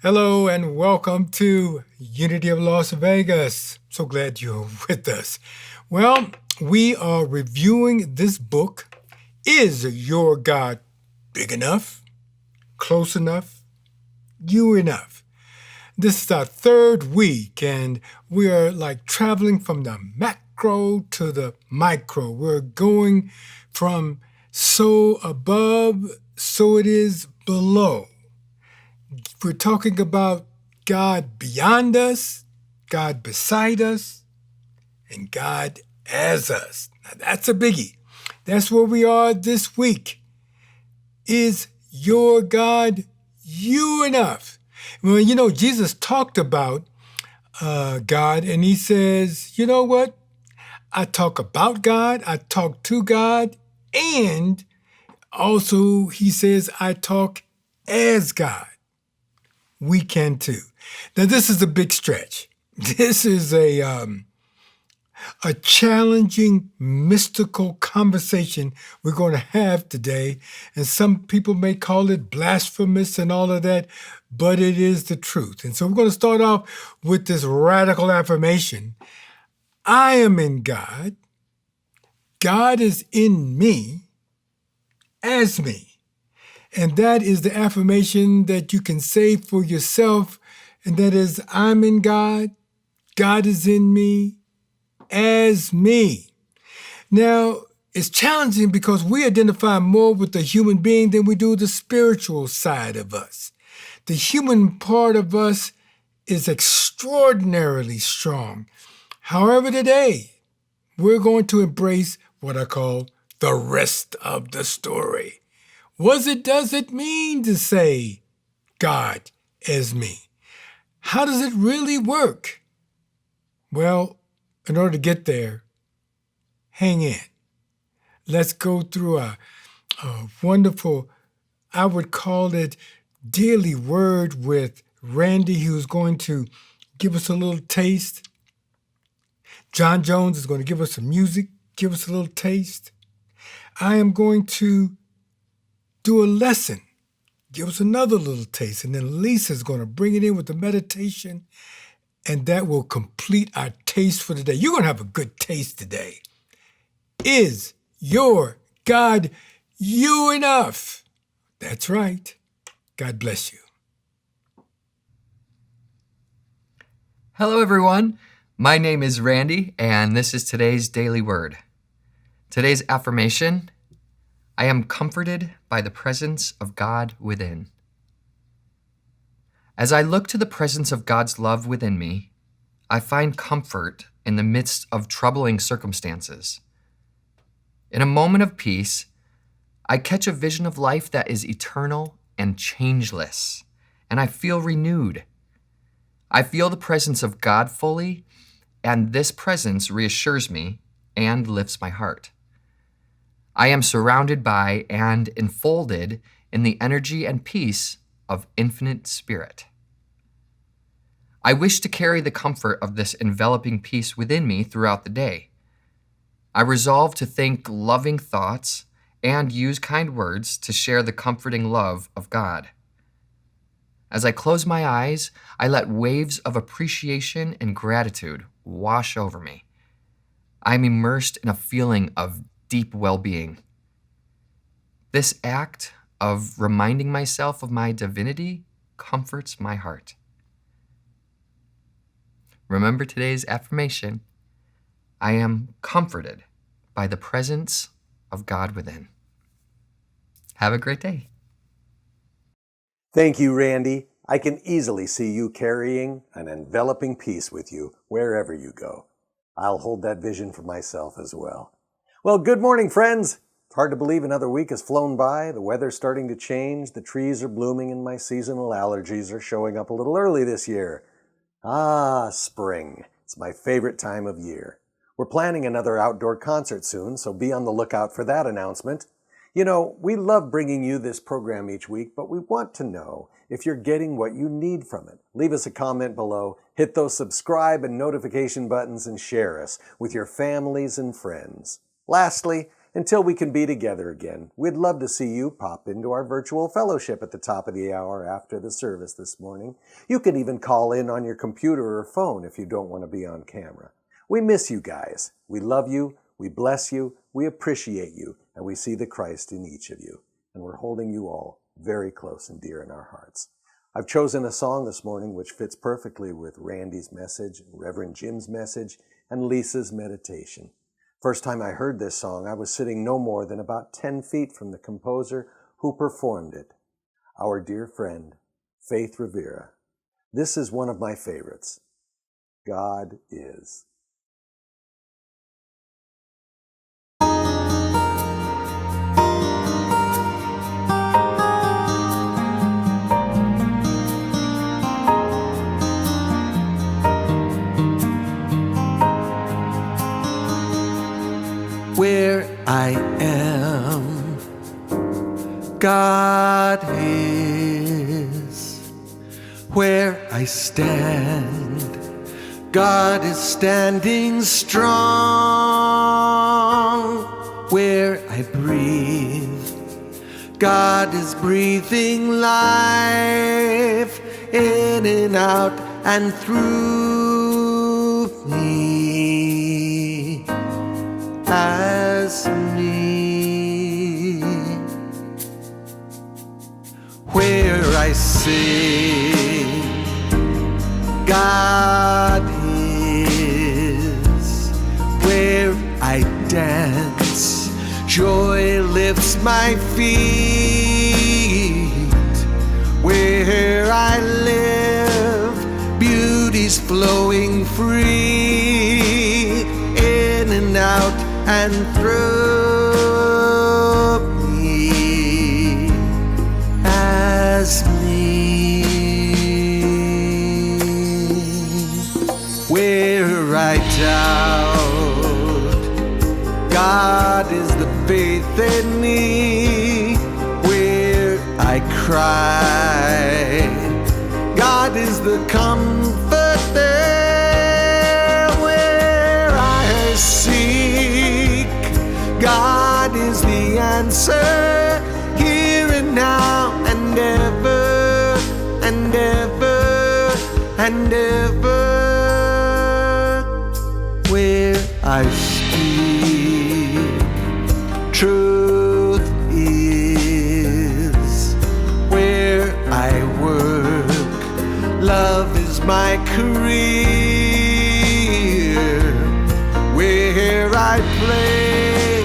Hello and welcome to Unity of Las Vegas. So glad you're with us. Well, we are reviewing this book. Is your God big enough, close enough, you enough? This is our third week, and we are like traveling from the macro to the micro. We're going from so above, so it is below. We're talking about God beyond us, God beside us, and God as us. Now that's a biggie. That's where we are this week. Is your God you enough? Well, Jesus talked about God, and he says, you know what? I talk about God, I talk to God, and also he says, I talk as God. We can too. Now, this is a big stretch. This is a challenging, mystical conversation we're going to have today. And some people may call it blasphemous and all of that, but it is the truth. And so we're going to start off with this radical affirmation. I am in God. God is in me as me. And that is the affirmation that you can say for yourself. And that is, I'm in God. God is in me as me. Now, it's challenging because we identify more with the human being than we do the spiritual side of us. The human part of us is extraordinarily strong. However, today, we're going to embrace what I call the rest of the story. What does it mean to say God as me? How does it really work? Well, in order to get there, hang in. Let's go through a wonderful, I would call it daily word with Randy, who's going to give us a little taste. John Jones is going to give us some music, give us a little taste. I am going to do a lesson, give us another little taste. And then Lisa's going to bring it in with the meditation, and that will complete our taste for today. You're going to have a good taste today. Is your God you enough? That's right. God bless you. Hello, everyone. My name is Randy, and this is today's daily word. Today's affirmation: I am comforted by the presence of God within. As I look to the presence of God's love within me, I find comfort in the midst of troubling circumstances. In a moment of peace, I catch a vision of life that is eternal and changeless, and I feel renewed. I feel the presence of God fully, and this presence reassures me and lifts my heart. I am surrounded by and enfolded in the energy and peace of infinite spirit. I wish to carry the comfort of this enveloping peace within me throughout the day. I resolve to think loving thoughts and use kind words to share the comforting love of God. As I close my eyes, I let waves of appreciation and gratitude wash over me. I am immersed in a feeling of deep well-being. This act of reminding myself of my divinity comforts my heart. Remember today's affirmation: I am comforted by the presence of God within. Have a great day. Thank you, Randy. I can easily see you carrying an enveloping peace with you wherever you go. I'll hold that vision for myself as well. Well, good morning, friends. It's hard to believe another week has flown by. The weather's starting to change, the trees are blooming, and my seasonal allergies are showing up a little early this year. Ah, spring. It's my favorite time of year. We're planning another outdoor concert soon, so be on the lookout for that announcement. You know, we love bringing you this program each week, but we want to know if you're getting what you need from it. Leave us a comment below, hit those subscribe and notification buttons, and share us with your families and friends. Lastly, Until we can be together again, we'd love to see you pop into our virtual fellowship at the top of the hour after the service this morning. You can even call in on your computer or phone if you don't want to be on camera. We miss you guys. We love you. We bless you. We appreciate you. And we see the Christ in each of you. And we're holding you all very close and dear in our hearts. I've chosen a song this morning which fits perfectly with Randy's message, Reverend Jim's message, and Lisa's meditation. First time I heard this song, I was sitting no more than about 10 feet from the composer who performed it, our dear friend, Faith Rivera. This is one of my favorites. God is. Where I am, God is. Where I stand, God is standing strong. Where I breathe, God is breathing life in and out and through me. As me, where I sing, God is. Where I dance, joy lifts my feet. Where I live, beauty's flowing free in and out and through me as me. Where I doubt, God is the faith in me. Where I cry, God is the comfort there. Where I seek, God is the answer, here and now and ever and ever and ever. Where I speak, truth is. Where I work, love is my career. Where I play,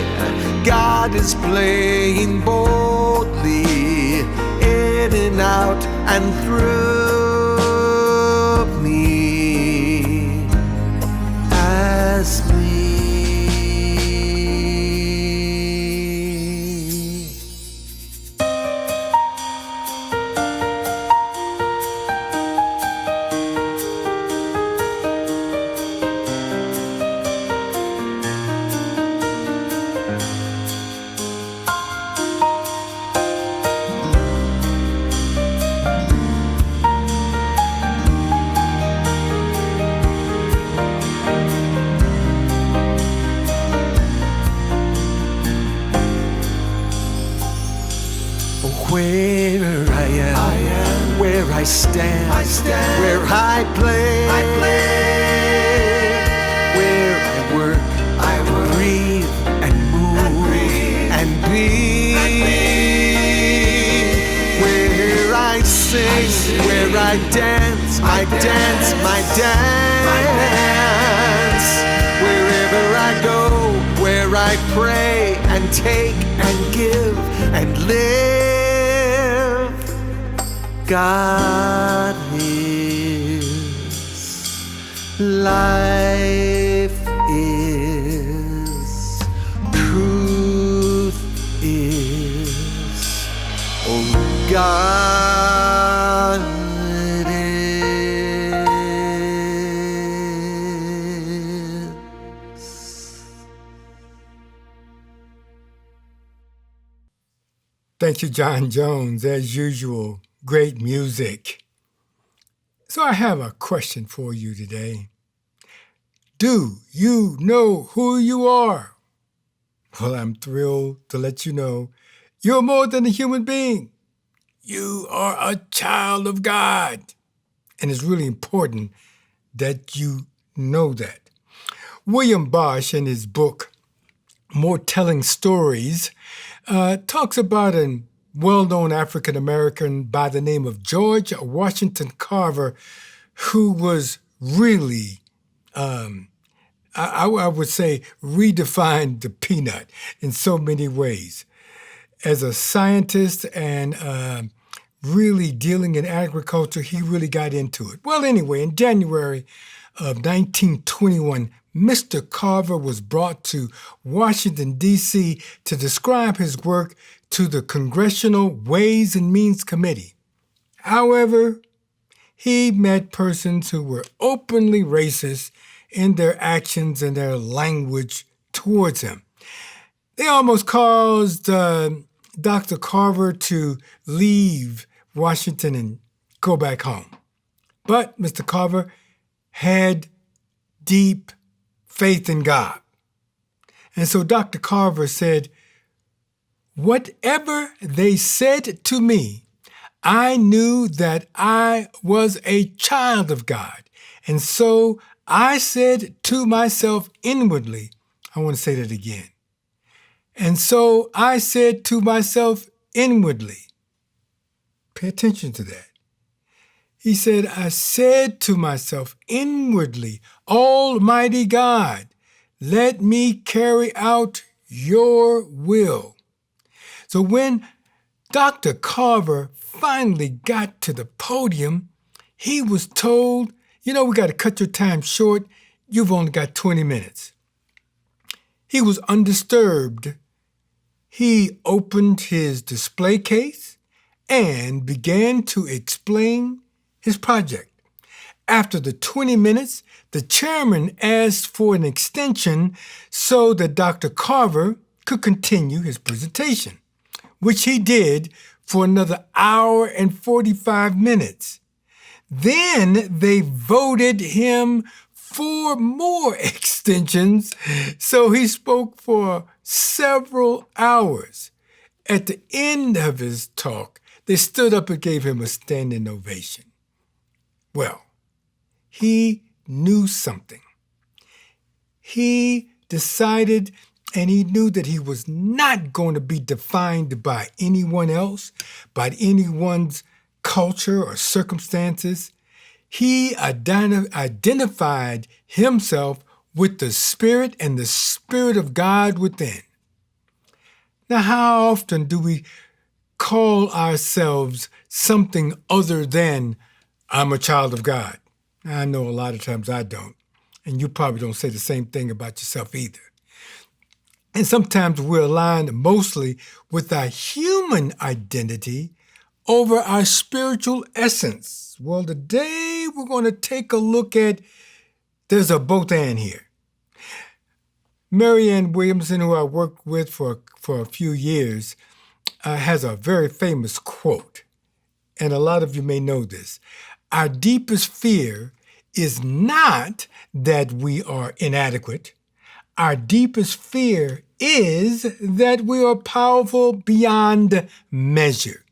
God is playing boldly in and out and through me as me. Where I am, where I stand, where I play, where I work, breathe and move and be. Where I sing, where I dance, my dance. Wherever I go, where I pray and take and give and live. God is, life is, truth is, oh God is. Thank you, John Jones, as usual. Great music. So I have a question for you today. Do you know who you are? Well, I'm thrilled to let you know you're more than a human being. You are a child of God. And it's really important that you know that. William Bosch, in his book, More Telling Stories, talks about a well-known African-American by the name of George Washington Carver, who was really, I would say, redefined the peanut in so many ways. As a scientist and really dealing in agriculture, he really got into it. Well, anyway, in January of 1921, Mr. Carver was brought to Washington, D.C. to describe his work to the Congressional Ways and Means Committee. However, he met persons who were openly racist in their actions and their language towards him. They almost caused Dr. Carver to leave Washington and go back home. But Mr. Carver had deep faith in God. And so Dr. Carver said, whatever they said to me, I knew that I was a child of God. And so I said to myself inwardly, I want to say that again. And so I said to myself inwardly, pay attention to that. He said, I said to myself inwardly, Almighty God, let me carry out your will. So when Dr. Carver finally got to the podium, he was told, we got to cut your time short. You've only got 20 minutes. He was undisturbed. He opened his display case and began to explain his project. After the 20 minutes, the chairman asked for an extension so that Dr. Carver could continue his presentation, which he did for another hour and 45 minutes. Then they voted him for more extensions, so he spoke for several hours. At the end of his talk, they stood up and gave him a standing ovation. Well, he knew something. He decided and he knew that he was not going to be defined by anyone else, by anyone's culture or circumstances. He identified himself with the Spirit and the Spirit of God within. Now, how often do we call ourselves something other than I'm a child of God? I know a lot of times I don't, and you probably don't say the same thing about yourself either. And sometimes we're aligned mostly with our human identity over our spiritual essence. Well, today we're going to take a look at, there's a both and here. Marianne Williamson, who I worked with for a few years, has a very famous quote, and a lot of you may know this. Our deepest fear is not that we are inadequate. Our deepest fear is that we are powerful beyond measure.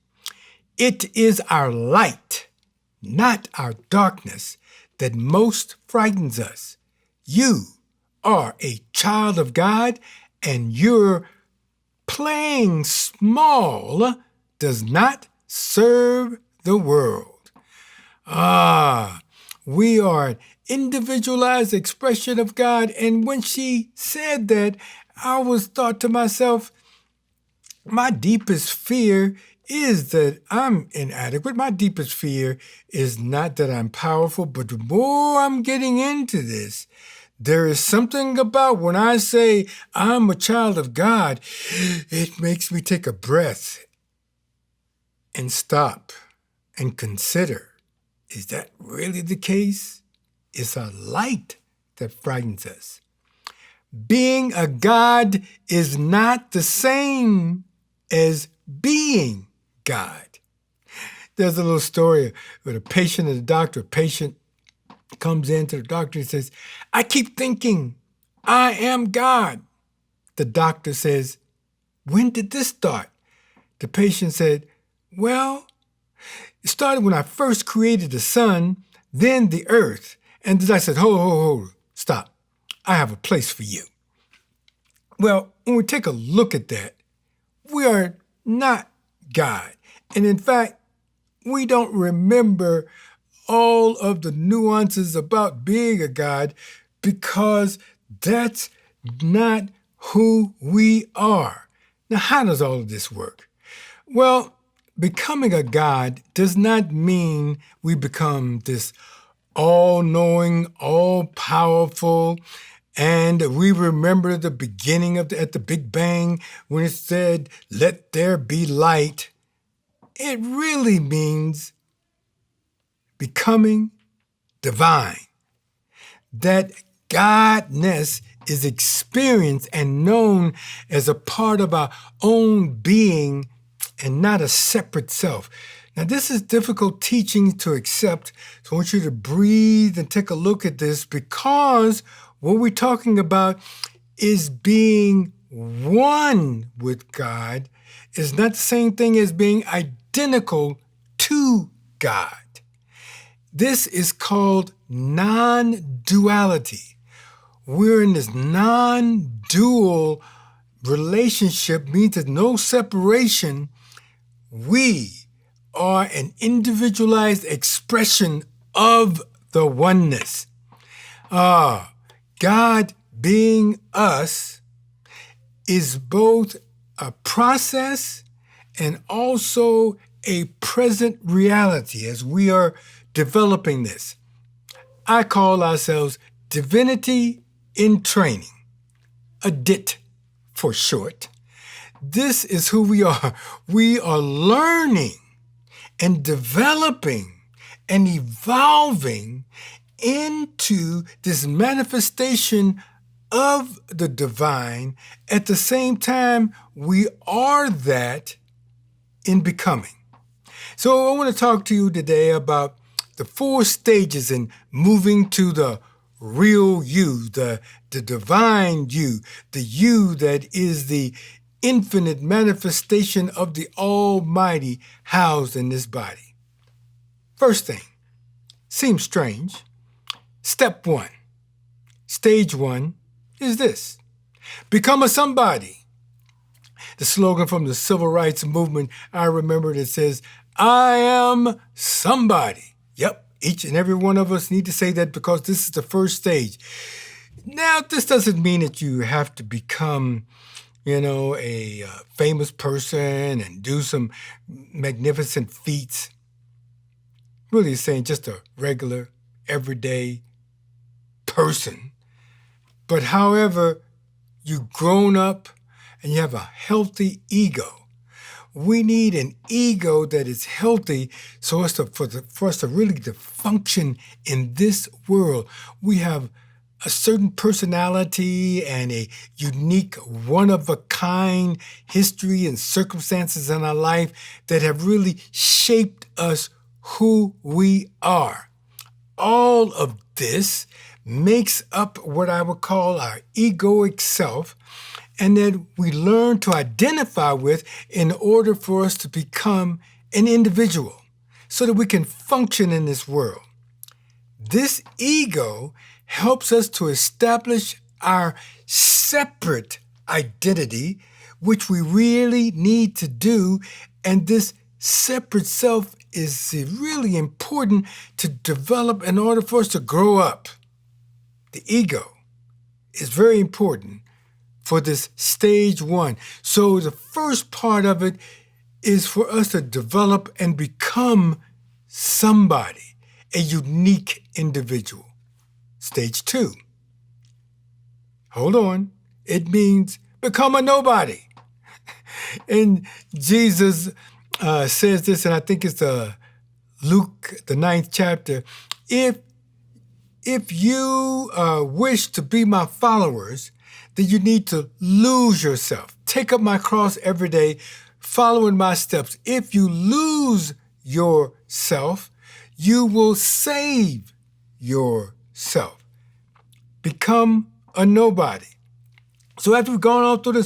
It is our light, not our darkness, that most frightens us. You are a child of God, and your playing small does not serve the world. We are an individualized expression of God. And when she said that, I was thought to myself, my deepest fear is that I'm inadequate. My deepest fear is not that I'm powerful, but the more I'm getting into this, there is something about when I say I'm a child of God, it makes me take a breath and stop and consider, is that really the case? It's a light that frightens us. Being a God is not the same as being God. There's a little story with a patient and a doctor. A patient comes in to the doctor and says, I keep thinking I am God. The doctor says, "When did this start?" The patient said, "Well, it started when I first created the sun, then the earth." And I said, hold, stop. I have a place for you. Well, when we take a look at that, we are not God. And in fact, we don't remember all of the nuances about being a God because that's not who we are. Now, how does all of this work? Well, becoming a God does not mean we become this all-knowing, all-powerful, and we remember the beginning at the Big Bang when it said, "Let there be light." It really means becoming divine. That Godness is experienced and known as a part of our own being and not a separate self. Now, this is difficult teaching to accept, so I want you to breathe and take a look at this because what we're talking about is being one with God is not the same thing as being identical to God. This is called non-duality. We're in this non-dual relationship, means there's no separation. We are an individualized expression of the oneness. God being us is both a process and also a present reality as we are developing this. I call ourselves Divinity in Training, a DIT for short. This is who we are. We are learning and developing and evolving into this manifestation of the divine. At the same time, we are that in becoming. So I want to talk to you today about the 4 stages in moving to the real you, the divine you, the you that is the infinite manifestation of the Almighty housed in this body. First thing, seems strange. Step 1, stage 1 is this: become a somebody. The slogan from the civil rights movement, I remember, that says, "I am somebody." Yep, each and every one of us need to say that because this is the first stage. Now, this doesn't mean that you have to become a famous person and do some magnificent feats. Really saying just a regular, everyday person. But however, you've grown up and you have a healthy ego. We need an ego that is healthy so as for us to really to function in this world. We have a certain personality and a unique, one-of-a-kind history and circumstances in our life that have really shaped us who we are. All of this makes up what I would call our egoic self, and that we learn to identify with in order for us to become an individual so that we can function in this world. This ego helps us to establish our separate identity, which we really need to do, and this separate self is really important to develop in order for us to grow up. The ego is very important for this stage 1. So the first part of it is for us to develop and become somebody, a unique individual. Stage 2. Hold on. It means become a nobody. And Jesus says this, and I think it's Luke, the 9th chapter. If you wish to be my followers, then you need to lose yourself. Take up my cross every day, following my steps. If you lose yourself, you will save yourself. Become a nobody. So after we've gone all through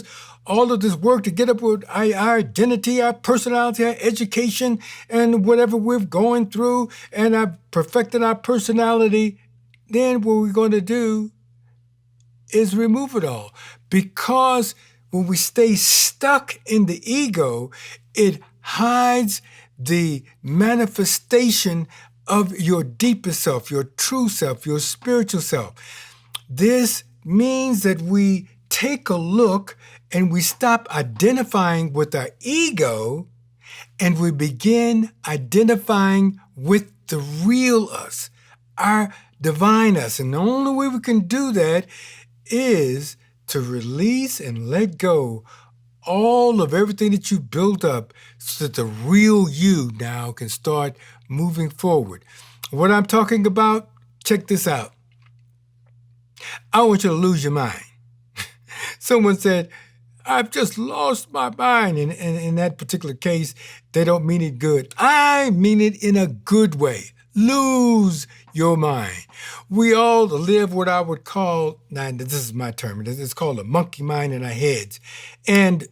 all of this work to get up with our identity, our personality, our education, and whatever we're going through, and I've perfected our personality, then what we're going to do is remove it all. Because when we stay stuck in the ego, it hides the manifestation of your deepest self, your true self, your spiritual self. This means that we take a look and we stop identifying with our ego and we begin identifying with the real us, our divine us. And the only way we can do that is to release and let go all of everything that you built up so that the real you now can start moving forward. What I'm talking about, check this out. I want you to lose your mind. Someone said, I've just lost my mind. And in that particular case, they don't mean it good. I mean it in a good way. Lose your mind. We all live what I would call, now this is my term, it's called a monkey mind in our heads. And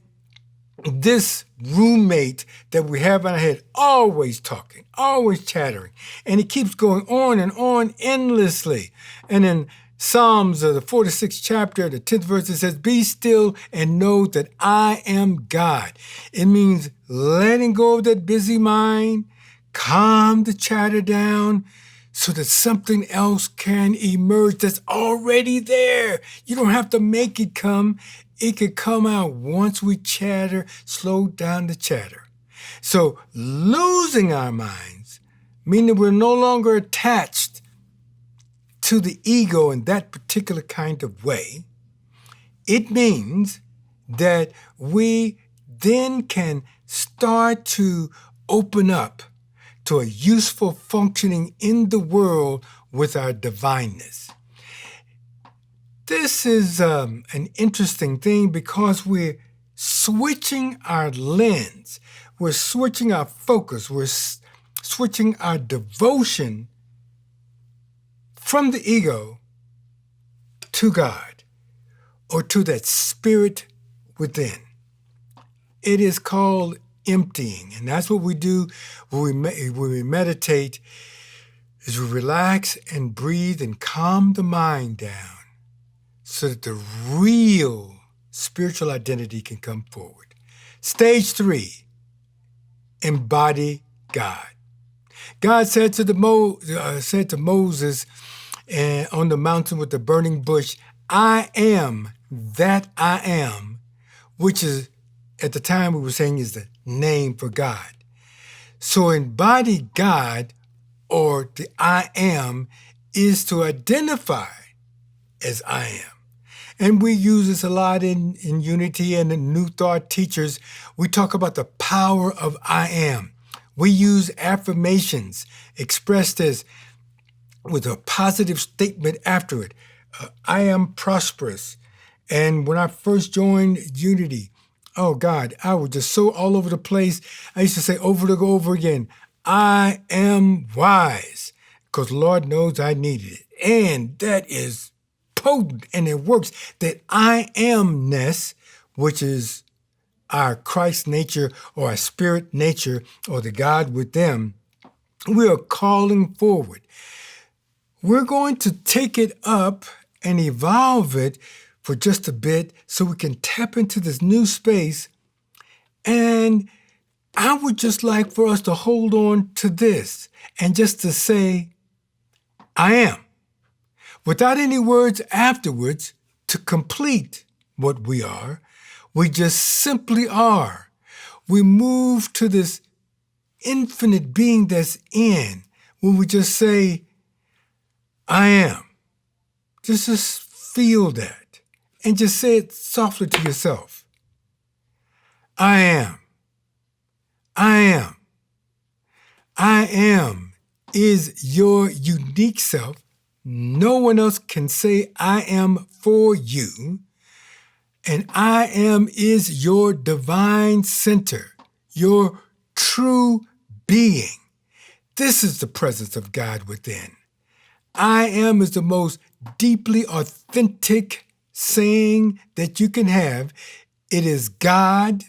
this roommate that we have in our head, always talking, always chattering, and it keeps going on and on endlessly. And in Psalms, the 46th chapter, the 10th verse, it says, be still and know that I am God. It means letting go of that busy mind, calm the chatter down so that something else can emerge that's already there. You don't have to make it come. It could come out once we chatter, slow down the chatter. So losing our minds, meaning we're no longer attached to the ego in that particular kind of way, it means that we then can start to open up to a useful functioning in the world with our divineness. This is an interesting thing because we're switching our lens, we're switching our focus, we're switching our devotion from the ego to God or to that spirit within. It is called emptying, and that's what we do when we meditate, is we relax and breathe and calm the mind down so that the real spiritual identity can come forward. Stage 3, embody God. God said to Moses on the mountain with the burning bush, I am that I am, which is, at the time we were saying, is the name for God. So embody God, or the I am, is to identify as I am. And we use this a lot in Unity and in New Thought Teachers. We talk about the power of I am. We use affirmations expressed as with a positive statement after it. I am prosperous. And when I first joined Unity, oh God, I was just so all over the place. I used to say over and over again, I am wise, because Lord knows I needed it. And that is potent and it works. That I amness, which is our Christ nature or our spirit nature or the God with them, we are calling forward. We're going to take it up and evolve it for just a bit so we can tap into this new space. And I would just like for us to hold on to this and just to say, I am, without any words afterwards to complete what we are. We just simply are. We move to this infinite being that's in when we just say, I am. Just feel that and just say it softly to yourself. I am. I am. I am is your unique self. No one else can say I am for you. And I am is your divine center, your true being. This is the presence of God within. I am is the most deeply authentic saying that you can have. It is God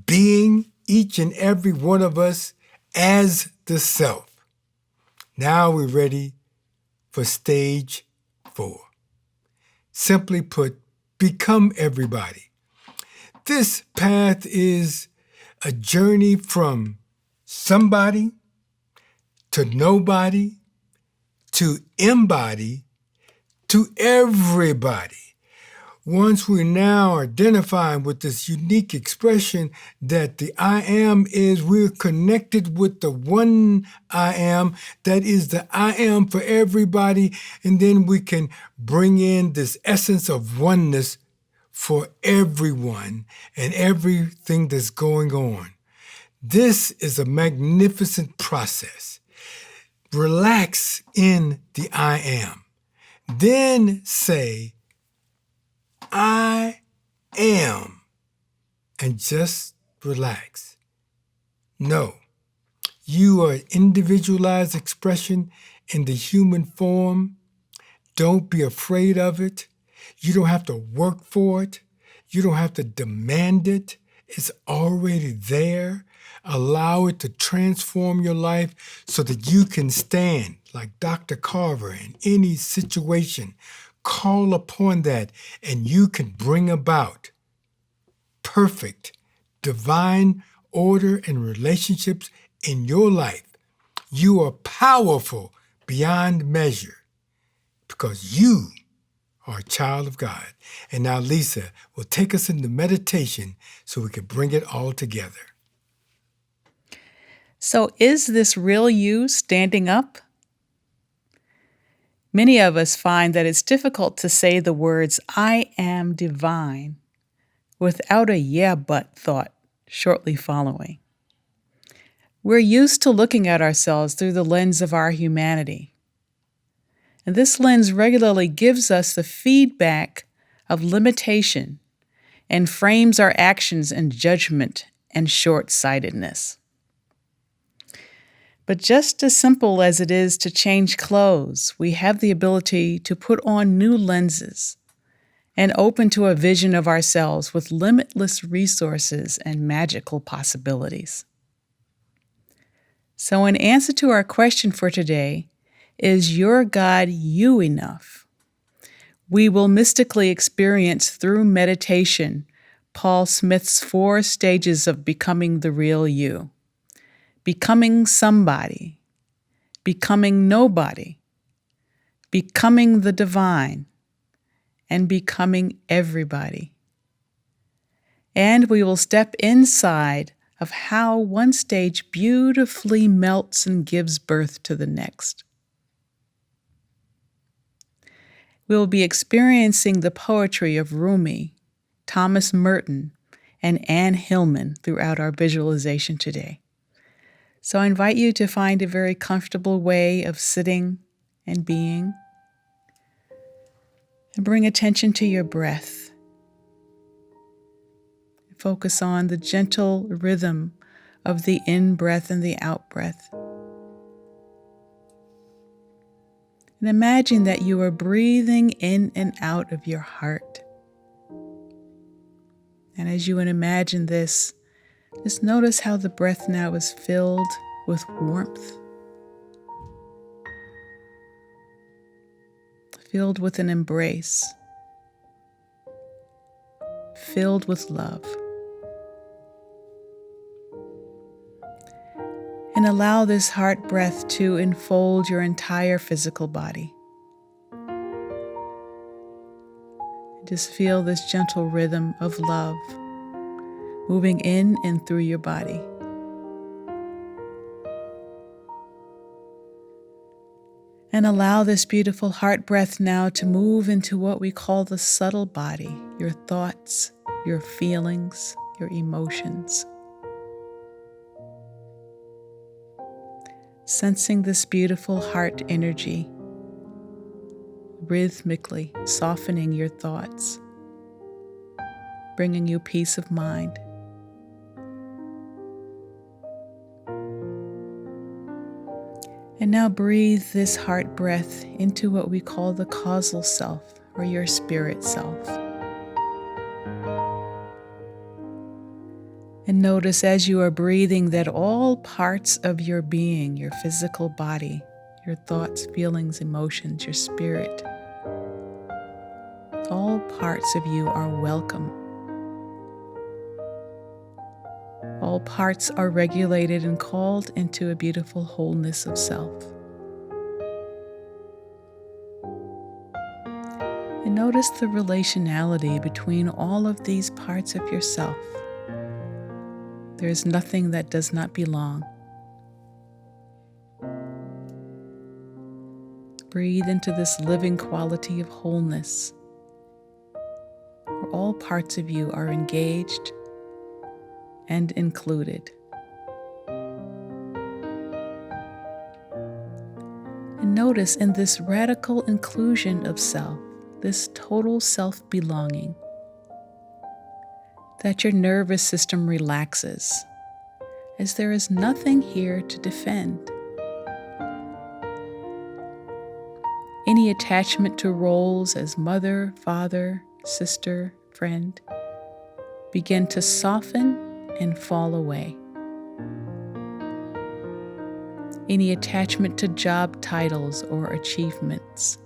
being each and every one of us as the self. Now we're ready for stage 4. Simply put, become everybody. This path is a journey from somebody to nobody to embody to everybody. Once we're now identifying with this unique expression that the I am is, we're connected with the one I am, that is the I am for everybody, and then we can bring in this essence of oneness for everyone and everything that's going on. This is a magnificent process. Relax in the I am. Then say, I am, and just relax. No, you are an individualized expression in the human form. Don't be afraid of it. You don't have to work for it. You don't have to demand it. It's already there. Allow it to transform your life so that you can stand like Dr. Carver in any situation. Call upon that, and you can bring about perfect, divine order and relationships in your life. You are powerful beyond measure because you are a child of God. And now Lisa will take us into meditation so we can bring it all together. So is this real you standing up? Many of us find that it's difficult to say the words, I am divine, without a yeah, but thought shortly following. We're used to looking at ourselves through the lens of our humanity. And this lens regularly gives us the feedback of limitation and frames our actions in judgment and short-sightedness. But just as simple as it is to change clothes, we have the ability to put on new lenses and open to a vision of ourselves with limitless resources and magical possibilities. So in answer to our question for today, is your God you enough? We will mystically experience through meditation Paul Smith's 4 stages of becoming the real you. Becoming somebody, becoming nobody, becoming the divine, and becoming everybody. And we will step inside of how one stage beautifully melts and gives birth to the next. We will be experiencing the poetry of Rumi, Thomas Merton, and Anne Hillman throughout our visualization today. So I invite you to find a very comfortable way of sitting and being. And bring attention to your breath. Focus on the gentle rhythm of the in-breath and the out-breath. And imagine that you are breathing in and out of your heart. And as you imagine this, just notice how the breath now is filled with warmth, filled with an embrace, filled with love. And allow this heart breath to enfold your entire physical body. Just feel this gentle rhythm of love moving in and through your body. And allow this beautiful heart breath now to move into what we call the subtle body, your thoughts, your feelings, your emotions. Sensing this beautiful heart energy, rhythmically softening your thoughts, bringing you peace of mind. And now breathe this heart breath into what we call the causal self, or your spirit self. And notice as you are breathing that all parts of your being, your physical body, your thoughts, feelings, emotions, your spirit, all parts of you are welcome. All parts are regulated and called into a beautiful wholeness of self. And notice the relationality between all of these parts of yourself. There is nothing that does not belong. Breathe into this living quality of wholeness, where all parts of you are engaged and included. And notice in this radical inclusion of self, this total self-belonging, that your nervous system relaxes, as there is nothing here to defend. Any attachment to roles as mother, father, sister, friend begin to soften and fall away. Any attachment to job titles or achievements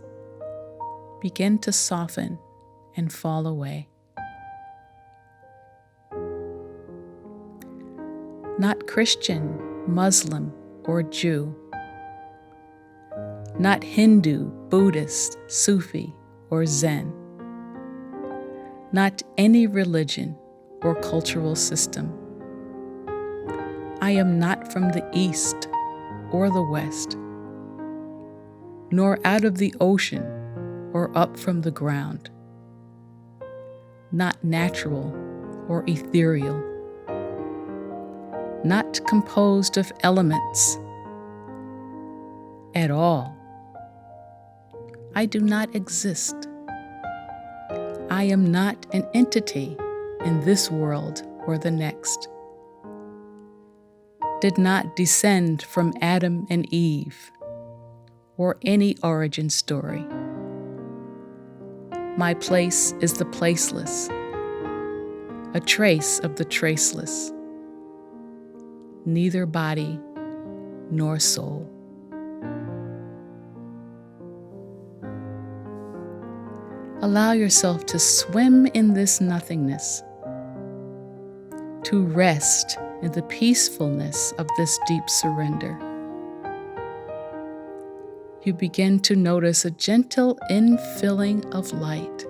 begin to soften and fall away. Not Christian, Muslim, or Jew. Not Hindu, Buddhist, Sufi, or Zen. Not any religion or cultural system. I am not from the East or the West, nor out of the ocean or up from the ground. Not natural or ethereal. Not composed of elements at all. I do not exist. I am not an entity in this world or the next. Did not descend from Adam and Eve or any origin story. My place is the placeless, a trace of the traceless. Neither body nor soul. Allow yourself to swim in this nothingness, to rest in the peacefulness of this deep surrender. You begin to notice a gentle infilling of light.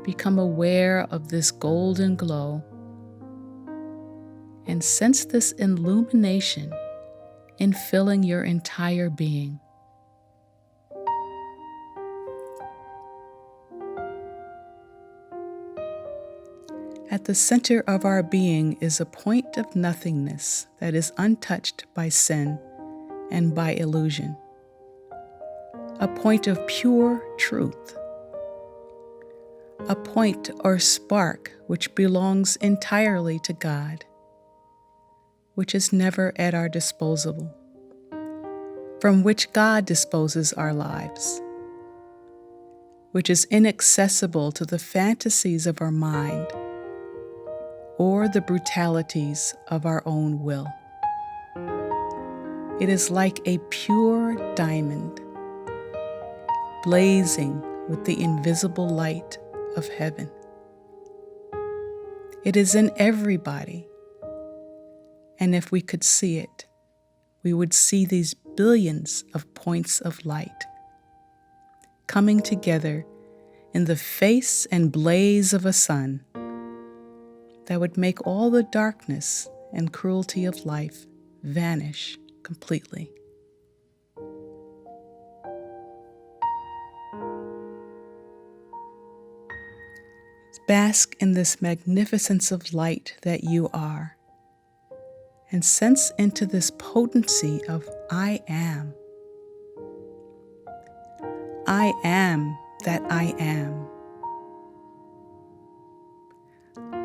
Become aware of this golden glow and sense this illumination infilling your entire being. At the center of our being is a point of nothingness that is untouched by sin and by illusion. A point of pure truth. A point or spark which belongs entirely to God, which is never at our disposal, from which God disposes our lives, which is inaccessible to the fantasies of our mind or the brutalities of our own will. It is like a pure diamond, blazing with the invisible light of heaven. It is in everybody. And if we could see it, we would see these billions of points of light coming together in the face and blaze of a sun that would make all the darkness and cruelty of life vanish completely. Bask in this magnificence of light that you are, and sense into this potency of I am. I am that I am.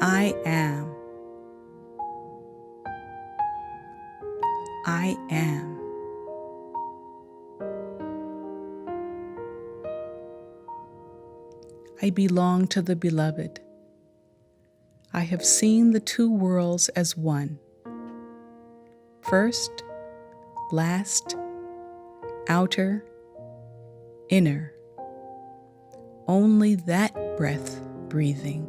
I am. I am. I belong to the Beloved. I have seen the two worlds as one. First, last, outer, inner. Only that breath breathing,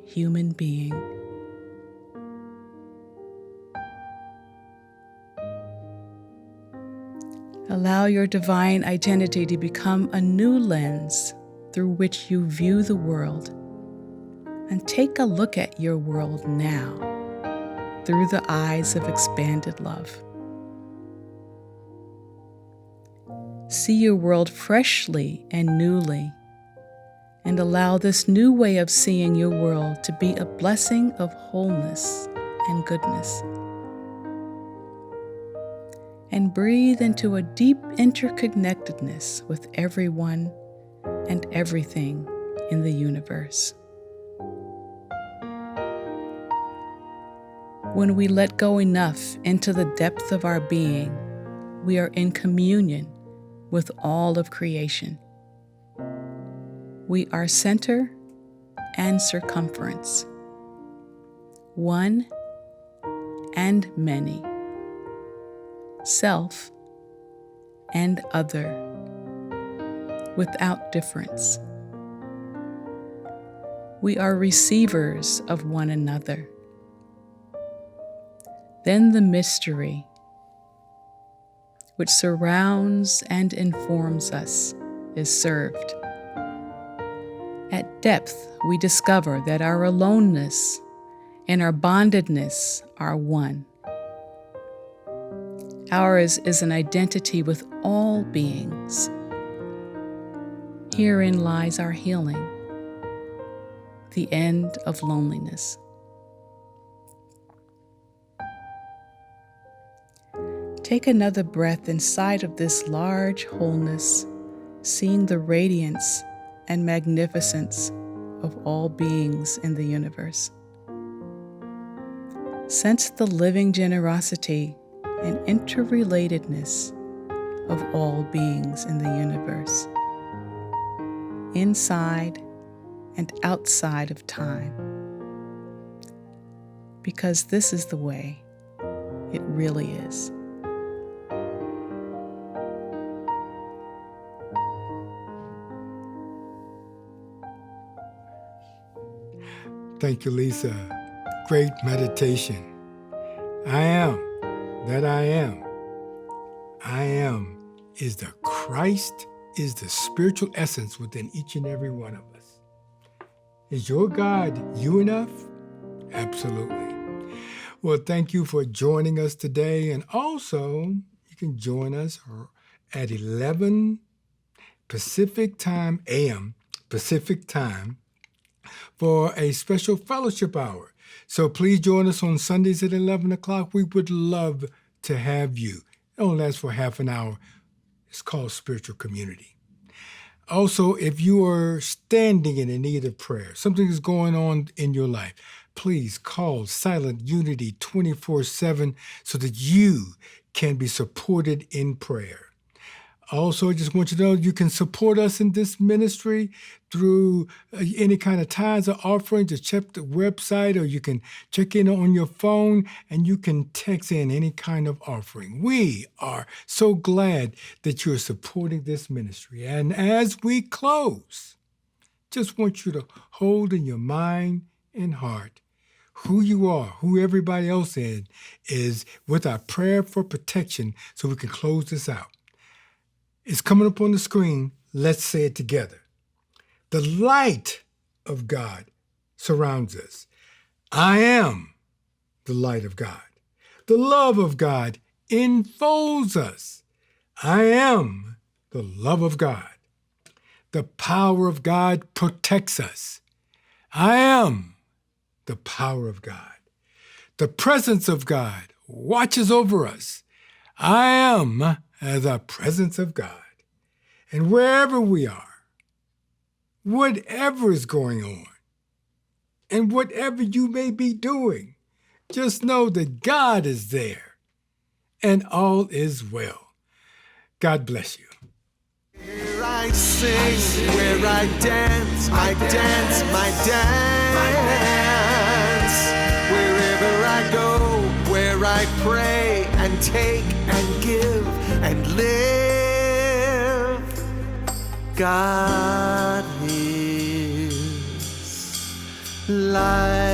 human being. Allow your divine identity to become a new lens through which you view the world, and take a look at your world now through the eyes of expanded love. See your world freshly and newly, and allow this new way of seeing your world to be a blessing of wholeness and goodness. And breathe into a deep interconnectedness with everyone and everything in the universe. When we let go enough into the depth of our being, we are in communion with all of creation. We are center and circumference, one and many, self and other, without difference. We are receivers of one another. Then the mystery, which surrounds and informs us, is served. At depth, we discover that our aloneness and our bondedness are one. Ours is an identity with all beings. Herein lies our healing, the end of loneliness. Take another breath inside of this large wholeness, seeing the radiance and magnificence of all beings in the universe. Sense the living generosity and interrelatedness of all beings in the universe, inside and outside of time, because this is the way it really is. Thank you, Lisa. Great meditation. I am that I am. I am is the Christ, is the spiritual essence within each and every one of us. Is your God you enough? Absolutely. Well, thank you for joining us today. And also, you can join us at 11 Pacific time, a.m. Pacific time, for a special fellowship hour. So please join us on Sundays at 11 o'clock. We would love to have you. It only lasts for half an hour. It's called Spiritual Community. Also, if you are standing in the need of prayer, something is going on in your life, please call Silent Unity 24/7 so that you can be supported in prayer. Also, I just want you to know you can support us in this ministry through any kind of tithes or offerings. Just check the website, or you can check in on your phone and you can text in any kind of offering. We are so glad that you're supporting this ministry. And as we close, just want you to hold in your mind and heart who you are, who everybody else is with our prayer for protection so we can close this out. It's coming up on the screen. Let's say it together. The light of God surrounds us. I am the light of God. The love of God enfolds us. I am the love of God. The power of God protects us. I am the power of God. The presence of God watches over us. I am as the presence of God. And wherever we are, whatever is going on, and whatever you may be doing, just know that God is there and all is well. God bless you. Here I I sing, where I dance, my dance, my dance. Wherever I go, where I pray and take and give and live, God is life.